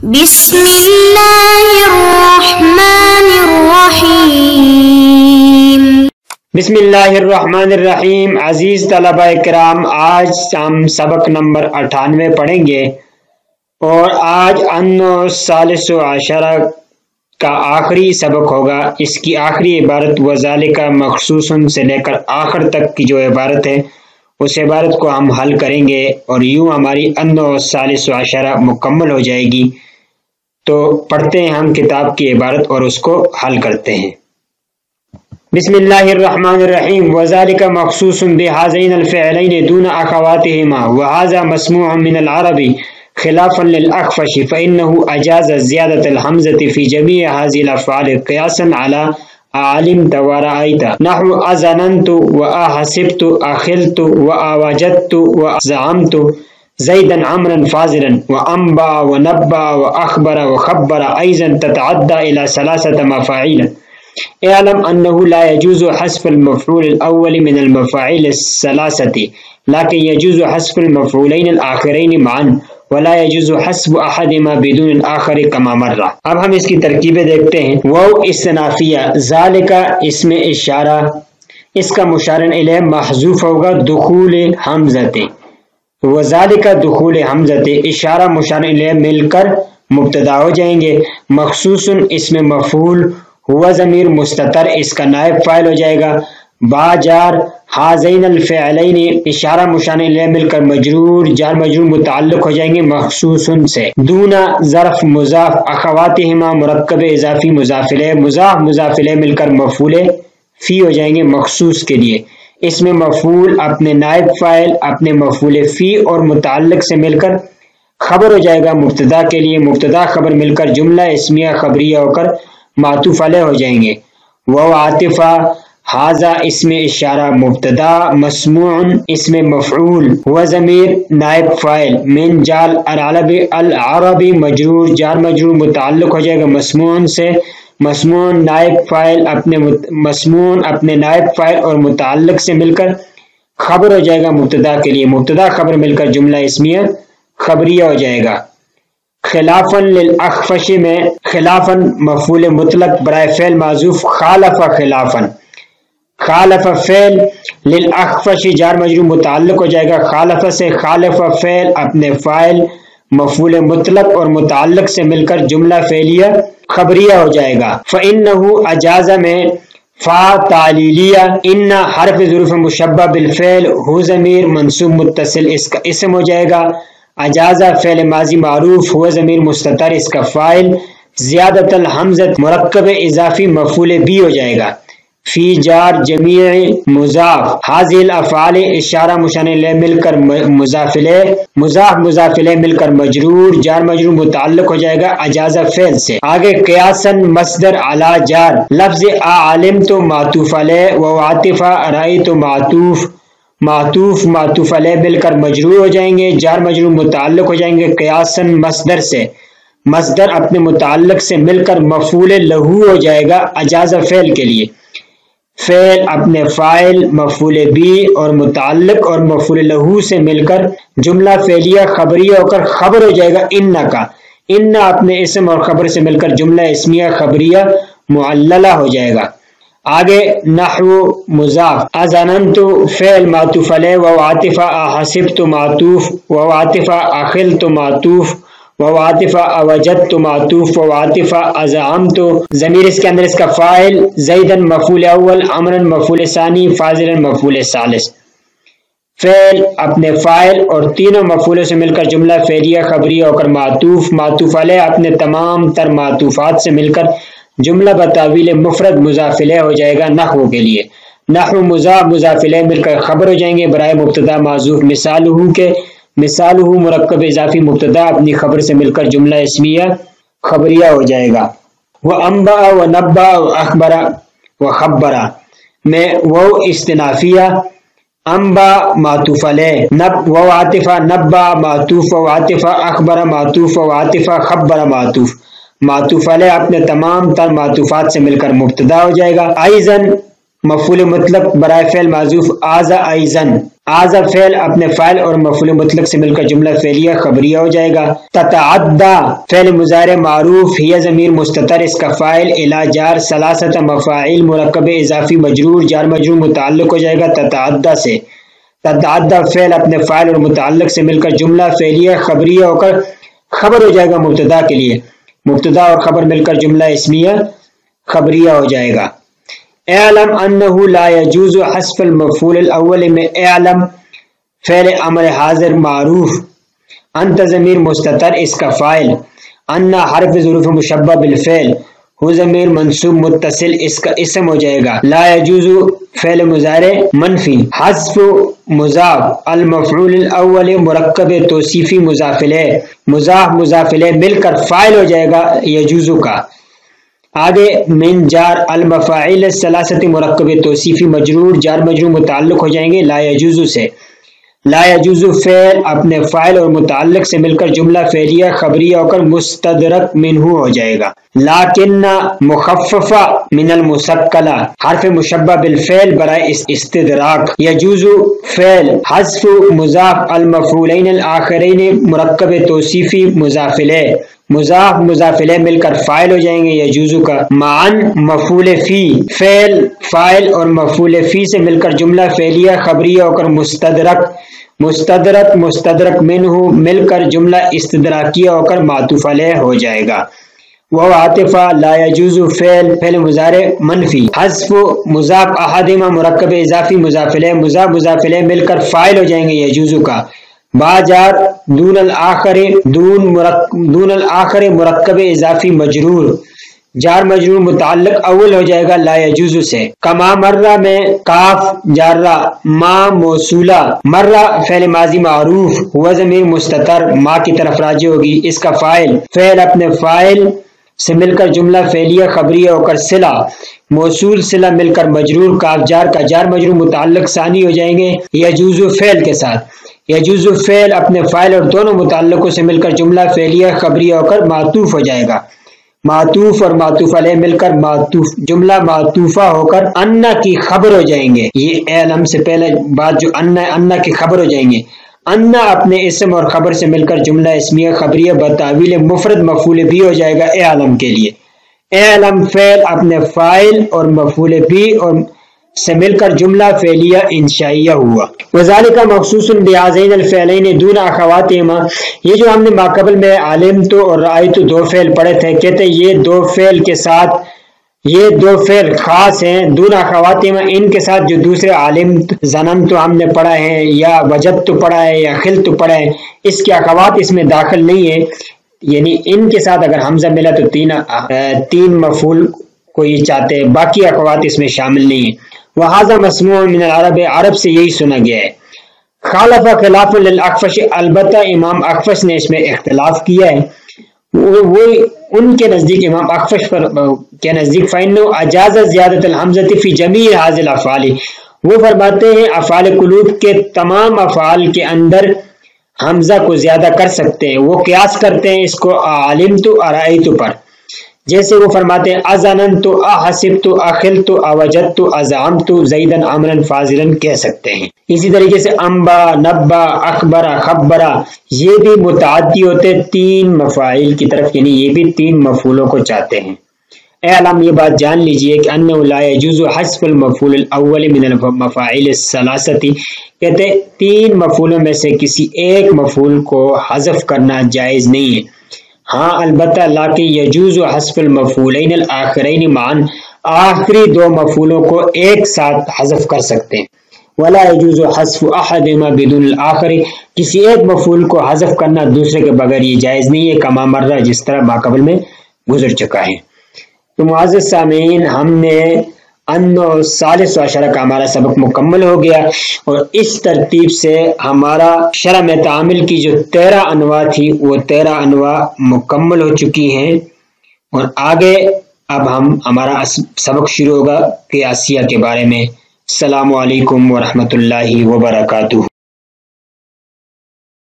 بسم اللہ الرحمن الرحیم۔ بسم اللہ الرحمن الرحیم۔ عزیز طلبہ کرام، آج ہم سبق نمبر 98 پڑھیں گے اور آج النوع الثالث عشر کا آخری سبق ہوگا۔ اس کی آخری عبارت وذالک مخصوص سے لے کر آخر تک کی جو عبارت ہے اس عبارت کو ہم حل کریں گے اور یوں ہماری النوع الثالث عشر مکمل ہو جائے گی۔ تو پڑھتے ہیں ہم کتاب کی عبارت اور اس کو حل کرتے ہیں۔ بسم اللہ الرحمن الرحیم۔ وذالک مخصوص بہذین الفعلین دون اخواتہما وہذا مسموع من العرب خلافا للأخفش فإنه أجاز زيادة الحمزة في جميع هذه الأفعال قياسا على علمت ورأيت، نحو أظننت وأحسبت أخلت وأوجدت وزعمت زيدا عمرا فاضلا، وأنبأ ونبأ وأخبر وخبر أيضا تتعدى إلى 3 مفاعيل۔ اعلم أنه لا يجوز حذف المفعول الأول من المفاعيل الثلاثة، لكن يجوز حذف المفعولين الآخرين معا، ولا يجوز حذف أحدهما بدون الآخر كما مر۔ اب ہم اس کی ترکیبیں دیکھتے ہیں۔ واو استنافیہ، ذالک اسم اشارہ، اس کا مشار الیہ محذوف ہوگا دخول حمزہ، وذالک دخول حمزہ اشارہ مشار الیہ مل کر مبتدا ہو جائیں گے۔ مخصوص اسم مفعول، ہوا ضمیر مستتر اس کا نائب فاعل ہو جائے گا۔ با جار، ہذین الفعلین اشارہ مشار الیہ مل کر مجرور، جار مجرور متعلق ہو جائیں گے مخصوص سے۔ دونا ظرف مضاف، اخواتہما مرکب اضافی مضاف الیہ، مضاف الیہ مل کر مفعول فی ہو جائیں گے مخصوص کے لیے۔ اس میں مفعول اپنے نائب فاعل اپنے مفعول فی اور متعلق سے مل کر خبر ہو جائے گا مبتدا کے لیے، مبتدا خبر مل کر جملہ اسمیہ خبریہ ہو کر معطوف علیہ ہو جائیں گے۔ وہ عاطفہ، ھذا اسم اشارہ مبتدا، مسموع اسم مفعول، وہ ضمیر نائب فاعل، من جال العربی مجرور، جار مجرور متعلق ہو جائے گا مسموع سے۔ مسموع نائب فاعل اپنے نائب فاعل اور متعلق سے مل کر خبر ہو جائے گا مبتدا کے لیے، مبتدا خبر مل کر جملہ اسمیہ خبریہ ہو جائے گا۔ خلافا للاخفش میں خلافا مفعول مطلق برائے فعل معذوف، خالف خلافا، خالف فعل، للاخفش جار مجرور متعلق ہو جائے گا خالف سے، خالف فعل اپنے فاعل مفعول مطلق اور متعلق سے مل کر جملہ فعلیہ خبریہ ہو جائے گا۔ فإنه اجاز میں فا تعلیلیہ، ان حرف ظروف مشبہ بالفعل، ہو ضمیر منصوب متصل اس کا اسم ہو جائے گا۔ اجازہ فعل ماضی معروف، ہوا ضمیر مستتر اس کا فاعل، زیادت الحمزہ مرکب اضافی مفعول بھی ہو جائے گا۔ فی جار جمیع مضاف، حاضر الافعال اشارہ مشار الیہ مل کر مضاف الیہ مل کر مجرور، جار مجرور متعلق ہو جائے گا اجازہ فعل سے۔ آگے قیاساً مصدر علی جار، لفظ علمت معطوف علیہ، و عاطف رأیت معطوف علیہ مل کر مجرور ہو جائیں گے، جار مجرور متعلق ہو جائیں گے قیاساً مصدر سے۔ مصدر اپنے متعلق سے مل کر مفعول لہو ہو جائے گا اجازہ فعل کے لیے۔ فعل اپنے فاعل مفعول بھی اور متعلق اور مفعول لہو سے مل کر جملہ فعلیہ خبریہ ہو کر خبر ہو جائے گا ان کا، ان اپنے اسم اور خبر سے مل کر جملہ اسمیہ خبریہ معللہ ہو جائے گا۔ آگے نحو مضاف، اظننت فعل معطوف علیہ، و عاطف احسبت معطوف، و عاطف اخلت معطوف، و عاطف اوجدت معطوف، و عاطف ازعمت ضمیر اس کے اندر اس کا فاعل، زیدن مفعول اول، عمرا مفعول ثانی، فاضلا مفعول ثالث۔ فعل اپنے فاعل اور تینوں مفعولوں سے مل کر جملہ فعلیہ خبریہ ہو کر معطوف علیہ اپنے تمام تر معطوفات سے مل کر جملہ بتاویل مفرد مضاف الیہ ہو جائے گا نحو کے لیے۔ نحو مضاف الیہ مل کر خبر ہو جائیں گے برائے مبتدا معذوف، مثالہ مرکب اضافی مبتدا اپنی خبر سے مل کر جملہ اسمیہ خبریہ ہو جائے گا۔ وانبأ ونبأ واخبر وخبر میں وہ استنافیہ، انبا معطوف علیہ، و عاطفہ نبا معطوف، و عاطفہ اخبر معطوف، و عاطفہ خبر معطوف علیہ اپنے تمام تر معطوفات سے مل کر مبتدا ہو جائے گا۔ ایضاً مفعول مطلق برائے فعل معذوف آزا ایزن، آزا فعل اپنے فاعل اور مفعول مطلق سے مل کر جملہ فعلیہ خبریہ ہو جائے گا۔ تتعدی فعل مضارع معروف ہی ضمیر مستتر اس کا فاعل الی جار ثلاثۃ مفاعیل مرکب اضافی مجرور جار مجرور متعلق ہو جائے گا تتعدی سے۔ تتعدی فعل اپنے فاعل اور متعلق سے مل کر جملہ فعلیہ خبریہ ہو کر خبر ہو جائے گا مبتدا کے لیے، مبتدا اور خبر مل کر جملہ اسمیہ خبریہ ہو جائے گا۔ اعلم انہ لا یجوز حذف المفعول الاول میں اعلم فعل امر حاضر معروف، انت ضمیر مستتر اس کا فاعل، ان حرف ظروف مشبہ بالفعل، ہو ضمیر منصوب متصل اس کا اسم ہو جائے گا۔ لا یجوز فعل مضارع منفی، حذف مضاف، المفعول الاول مرکب توصیفی مضاف الیہ، مضاف مضاف الیہ مل کر فاعل ہو جائے گا یجوز کا۔ آگے من جار المفاعیل الثلاثۃ مرکب توصیفی مجرور جار مجرور متعلق ہو جائیں گے لا یجوز سے۔ لا یجوز فعل اپنے فاعل اور متعلق سے مل کر جملہ فعلیہ خبریہ ہو کر مستدرک منہ ہو جائے گا۔ لیکن مخففہ من المثقلہ حرف مشبہ بالفعل برائے استدراک۔ یجوز فعل حذف مضاف المفعولین الآخرین مرکب توصیفی مضاف الیہ، مضاف مضاف الیہ مل کر فاعل ہو جائیں گے یجوز کا۔ معن مفعول فی فعل فاعل اور مفعول فی سے مل کر جملہ فعلیہ خبریہ ہو کر مستدرک، مستدرک مستدرک منہ مل کر جملہ استدراکیہ ہو کر معطوف علیہ ہو جائے گا۔ وہ عاطفہ لا یجوز فعل مضارع منفی، حذف مضاف احدہما مرکب اضافی مضاف الیہ، مضاف مضاف الیہ مل کر فاعل ہو جائیں گے یجوز کا۔ باجار دون الآخر دون الآخر مرکب اضافی مجرور جار مجرور متعلق اول ہو جائے گا لا یجوز سے۔ کما مرہ میں کاف جارہ ما موصولہ، مرہ فعل ماضی معروف ہوا ضمیر مستتر ما کی طرف راجع ہوگی اس کا فاعل، فعل اپنے فاعل سے مل کر جملہ فعلیہ خبریہ ہو کر صلہ، موصول صلہ مل کر مجرور کاف جار کا جار مجرور متعلق ثانی ہو جائیں گے یجوز فعل کے ساتھ۔ یجوز فعل اپنے فاعل اور دونوں متعلقوں سے مل کر جملہ فعلیہ خبریہ ہو کر معطوف ہو جائے گا، معطوف اور معطوف علیہ مل کر معطوف جملہ معطوفہ ہو کر انا کی خبر ہو جائیں گے۔ یہ اعلم سے پہلے بات جو انا کی خبر ہو جائیں گے، انا اپنے اسم اور خبر سے مل کر جملہ اسمیہ خبریہ بتاویل مفرد مفعول بھی ہو جائے گا اعلم کے لیے۔ اعلم فعل اپنے فاعل اور مفعول بھی اور سے مل کر جملہ فعلیہ انشائیہ ہوا۔ وذالک مخصوص بہذین الفعلین دون اخواتہما، یہ جو ہم نے ماقبل میں علمت اور رأیت دو فعل پڑھے تھے، کہتے ہیں یہ دو فعل کے ساتھ یہ دو فعل خاص ہیں دون اخواتہما، ان کے ساتھ جو دوسرے علمت ظننت ہم نے پڑھا ہے یا وجدت پڑھا ہے یا خلت پڑھا ہے، اس کے اخوات اس میں داخل نہیں ہے، یعنی ان کے ساتھ اگر حمزہ ملا تو تین مفعول کو یہ چاہتے ہیں، باقی اخوات اس میں شامل نہیں ہیں۔ وہذا مسموع من العرب، عرب سے یہی سنا گیا ہے۔ خالف خلاف للاخفش، البتہ امام اخفش نے اس میں اختلاف کیا ہے، وہ ان کے نزدیک امام اخفش پر کے نزدیک فإنه اجاز زیادت الحمزۃ فی جمیع هذه الافعال، وہ فرماتے ہیں افعال قلوب کے تمام افعال کے اندر حمزہ کو زیادہ کر سکتے ہیں، وہ قیاس کرتے ہیں اس کو علمت ارأیت پر، جیسے وہ فرماتے ہیں اظننت احسبت اخلت اوجدت ازعمت زیدا عمرا فاضلا کہہ سکتے ہیں۔ اسی طریقے سے انبا نبا اخبر خبر یہ بھی متعدی ہوتے تین مفاعیل کی طرف، یعنی یہ بھی تین مفعولوں کو چاہتے ہیں۔ اعلم یہ بات جان لیجئے کہ انه لا يجوز حذف المفعول الاول من المفاعیل الثلاثۃ، کہتے تین مفعولوں میں سے کسی ایک مفعول کو حذف کرنا جائز نہیں ہے، ہاں البتہ لاکن یجوز حذف المفعولین الآخرین معا، آخری دو مفعولوں کو ایک ساتھ حذف کر سکتے ہیں۔ ولا یجوز حذف احدہما بدون الآخر، کسی ایک مفعول کو حذف کرنا دوسرے کے بغیر یہ جائز نہیں ہے، کما مرہ جس طرح ماقبل میں گزر چکا ہے۔ تو معزز سامعین، ہم نے انو ثالث عشرہ کا ہمارا سبق مکمل ہو گیا، اور اس ترتیب سے ہمارا شرح میں تعامل کی جو 13 انواع تھی وہ 13 انواع مکمل ہو چکی ہیں، اور آگے اب ہمارا سبق شروع ہوگا قیاسیہ کے بارے میں۔ السلام علیکم ورحمۃ اللہ وبرکاتہ۔